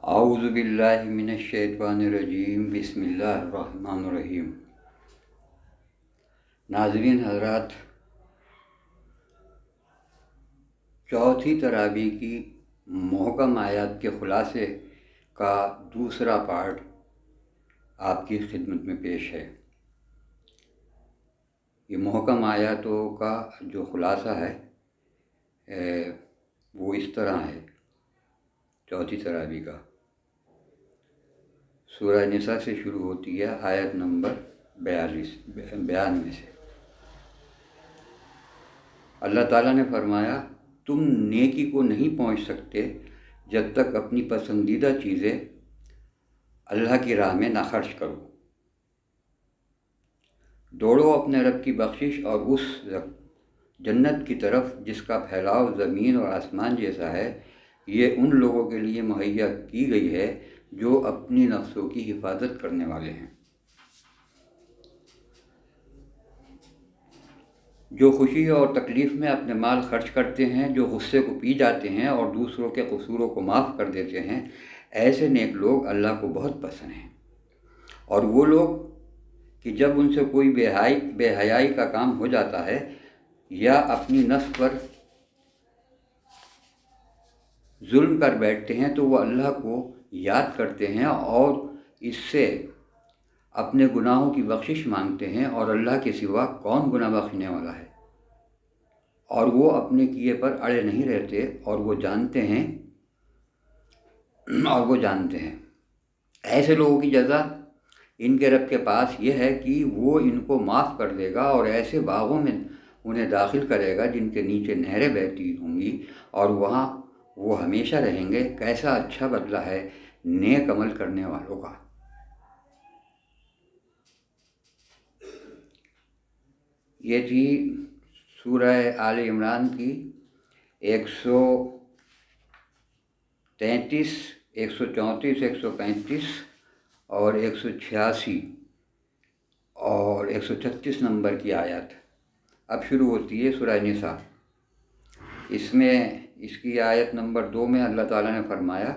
اعوذ باللہ من الشیطان الرجیم، بسم اللہ الرحمن الرحیم۔ ناظرین حضرات، چوتھی تراویح کی محکم آیات کے خلاصے کا دوسرا پارٹ آپ کی خدمت میں پیش ہے۔ یہ محکم آیاتوں کا جو خلاصہ ہے وہ اس طرح ہے۔ چوتھی تراویح کا سورہ نساء سے شروع ہوتی ہے، آیت نمبر 92 سے۔ اللہ تعالیٰ نے فرمایا، تم نیکی کو نہیں پہنچ سکتے جب تک اپنی پسندیدہ چیزیں اللہ کی راہ میں نہ خرچ کرو۔ دوڑو اپنے رب کی بخشش اور اس جنت کی طرف جس کا پھیلاؤ زمین اور آسمان جیسا ہے۔ یہ ان لوگوں کے لیے مہیا کی گئی ہے جو اپنی نفسوں کی حفاظت کرنے والے ہیں، جو خوشی اور تکلیف میں اپنے مال خرچ کرتے ہیں، جو غصے کو پی جاتے ہیں اور دوسروں کے قصوروں کو معاف کر دیتے ہیں۔ ایسے نیک لوگ اللہ کو بہت پسند ہیں۔ اور وہ لوگ کہ جب ان سے کوئی بے حیائی کا کام ہو جاتا ہے یا اپنی نفس پر ظلم کر بیٹھتے ہیں تو وہ اللہ کو یاد کرتے ہیں اور اس سے اپنے گناہوں کی بخشش مانگتے ہیں، اور اللہ کے سوا کون گناہ بخشنے والا ہے۔ اور وہ اپنے کیے پر اڑے نہیں رہتے، اور وہ جانتے ہیں ایسے لوگوں کی جزا ان کے رب کے پاس یہ ہے کہ وہ ان کو معاف کر دے گا اور ایسے باغوں میں انہیں داخل کرے گا جن کے نیچے نہریں بہتی ہوں گی، اور وہاں وہ ہمیشہ رہیں گے۔ کیسا اچھا بدلہ ہے نیک عمل کرنے والوں کا۔ یہ تھی سورہ آل عمران کی 133، 134، 135 اور 186 اور 136 نمبر کی آیات۔ اب شروع ہوتی ہے سورہ نساء۔ اس کی آیت نمبر 2 میں اللہ تعالیٰ نے فرمایا،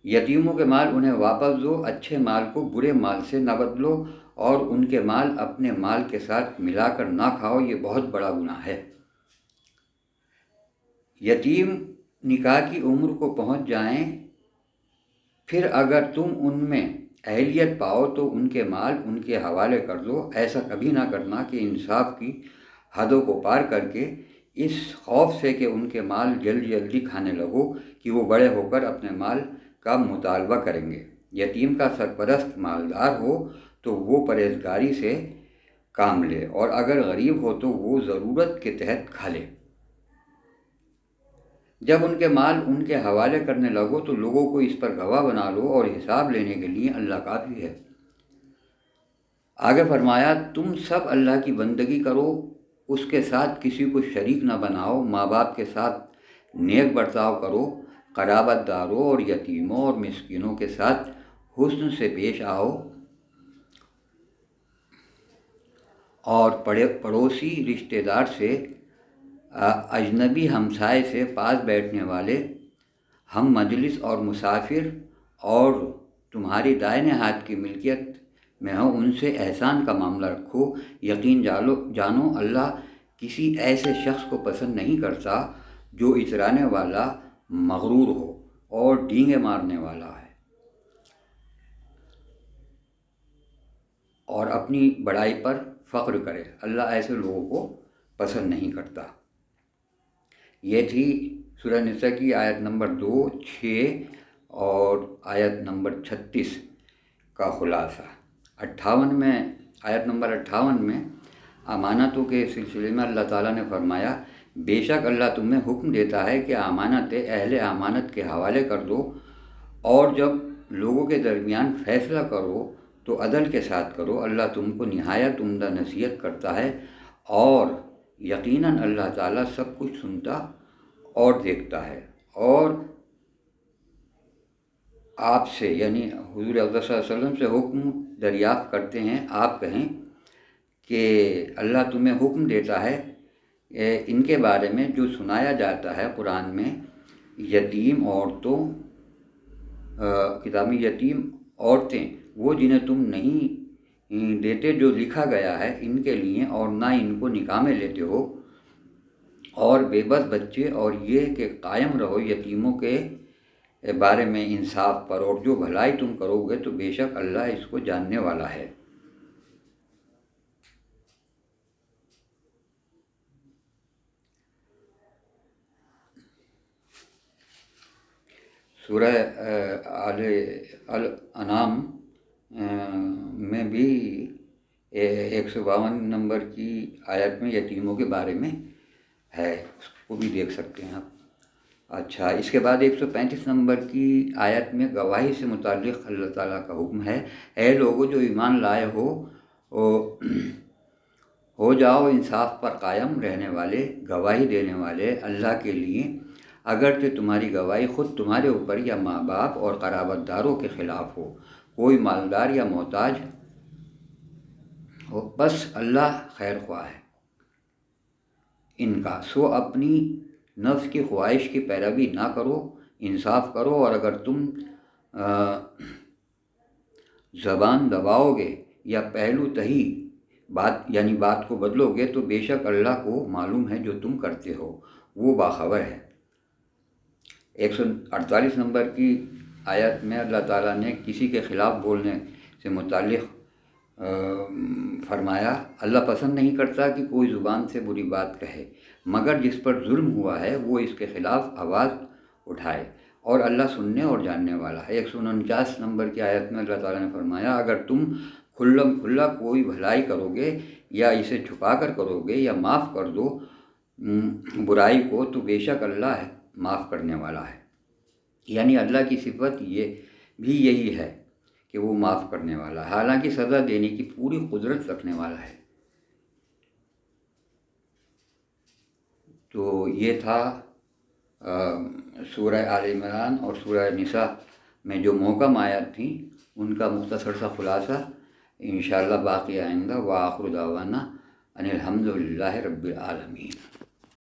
یتیموں کے مال انہیں واپس دو، اچھے مال کو برے مال سے نہ بدلو، اور ان کے مال اپنے مال کے ساتھ ملا کر نہ کھاؤ، یہ بہت بڑا گناہ ہے۔ یتیم نکاح کی عمر کو پہنچ جائیں، پھر اگر تم ان میں اہلیت پاؤ تو ان کے مال ان کے حوالے کر دو۔ ایسا کبھی نہ کرنا کہ انصاف کی حدوں کو پار کر کے اس خوف سے کہ ان کے مال جلدی کھانے لگو کہ وہ بڑے ہو کر اپنے مال کا مطالبہ کریں گے۔ یتیم کا سرپرست مالدار ہو تو وہ پرہیزگاری سے کام لے، اور اگر غریب ہو تو وہ ضرورت کے تحت کھا لے۔ جب ان کے مال ان کے حوالے کرنے لگو تو لوگوں کو اس پر گواہ بنا لو، اور حساب لینے کے لیے اللہ کافی ہے۔ آگے فرمایا، تم سب اللہ کی بندگی کرو، اس کے ساتھ کسی کو شریک نہ بناؤ، ماں باپ کے ساتھ نیک برتاؤ کرو، قرابت داروں اور یتیموں اور مسکینوں کے ساتھ حسن سے پیش آؤ، اور پڑوسی رشتہ دار سے، اجنبی ہمسائے سے، پاس بیٹھنے والے، ہم مجلس اور مسافر اور تمہاری دائیں ہاتھ کی ملکیت میں ہو، ان سے احسان کا معاملہ رکھو۔ یقین جانو اللہ کسی ایسے شخص کو پسند نہیں کرتا جو اترانے والا، مغرور ہو اور ڈینگے مارنے والا ہے، اور اپنی بڑائی پر فخر کرے۔ اللہ ایسے لوگوں کو پسند نہیں کرتا۔ یہ تھی سورہ نساء کی آیت نمبر 2، 6 اور آیت نمبر 36 کا خلاصہ۔ آیت نمبر 58 میں امانتوں کے سلسلے میں اللہ تعالیٰ نے فرمایا، بے شک اللہ تمہیں حکم دیتا ہے کہ امانتیں اہل امانت کے حوالے کر دو، اور جب لوگوں کے درمیان فیصلہ کرو تو عدل کے ساتھ کرو۔ اللہ تم کو نہایت عمدہ نصیحت کرتا ہے، اور یقیناً اللہ تعالیٰ سب کچھ سنتا اور دیکھتا ہے۔ اور آپ سے یعنی حضور اقدس صلی اللہ علیہ وسلم سے حکم دریافت کرتے ہیں، آپ کہیں کہ اللہ تمہیں حکم دیتا ہے ان کے بارے میں جو سنایا جاتا ہے قرآن میں، یتیم عورتوں کتابی یتیم عورتیں وہ جنہیں تم نہیں دیتے جو لکھا گیا ہے ان کے لیے، اور نہ ان کو نکاح میں لیتے ہو، اور بے بس بچے، اور یہ کہ قائم رہو یتیموں کے بارے میں انصاف پر، اور جو بھلائی تم کرو گے تو بے شک اللہ اس کو جاننے والا ہے۔ سورہ آل الانعام میں بھی 152 نمبر کی آیت میں یتیموں کے بارے میں ہے، اس کو بھی دیکھ سکتے ہیں آپ۔ اچھا، اس کے بعد 135 نمبر کی آیت میں گواہی سے متعلق اللہ تعالیٰ کا حکم ہے، اے لوگو جو ایمان لائے ہو جاؤ انصاف پر قائم رہنے والے، گواہی دینے والے اللہ کے لیے، اگرچہ تمہاری گواہی خود تمہارے اوپر یا ماں باپ اور قرابت داروں کے خلاف ہو، کوئی مالدار یا محتاج ہو، بس اللہ خیر خواہ ہے ان کا، سو اپنی نفس کی خواہش کی پیروی نہ کرو، انصاف کرو، اور اگر تم زبان دباؤ گے یا پہلو تہی بات کو بدلو گے تو بے شک اللہ کو معلوم ہے جو تم کرتے ہو، وہ باخبر ہے۔ 148 نمبر کی آیت میں اللہ تعالیٰ نے کسی کے خلاف بولنے سے متعلق فرمایا، اللہ پسند نہیں کرتا کہ کوئی زبان سے بری بات کہے، مگر جس پر ظلم ہوا ہے وہ اس کے خلاف آواز اٹھائے، اور اللہ سننے اور جاننے والا ہے۔ 149 نمبر کی آیت میں اللہ تعالیٰ نے فرمایا، اگر تم کھلم کھلا کوئی بھلائی کرو گے یا اسے چھپا کر کرو گے یا معاف کر دو برائی کو تو بے شک اللہ معاف کرنے والا ہے۔ یعنی اللہ کی صفت یہ بھی یہی ہے کہ وہ معاف کرنے والا ہے، حالانکہ سزا دینے کی پوری قدرت رکھنے والا ہے۔ تو یہ تھا سورہ آل عمران اور سورہ نساء میں جو محکم آیات تھیں ان کا مختصر سا خلاصہ، انشاءاللہ باقی آئندہ۔ وآخر دعوانا ان الحمد للہ رب العالمین۔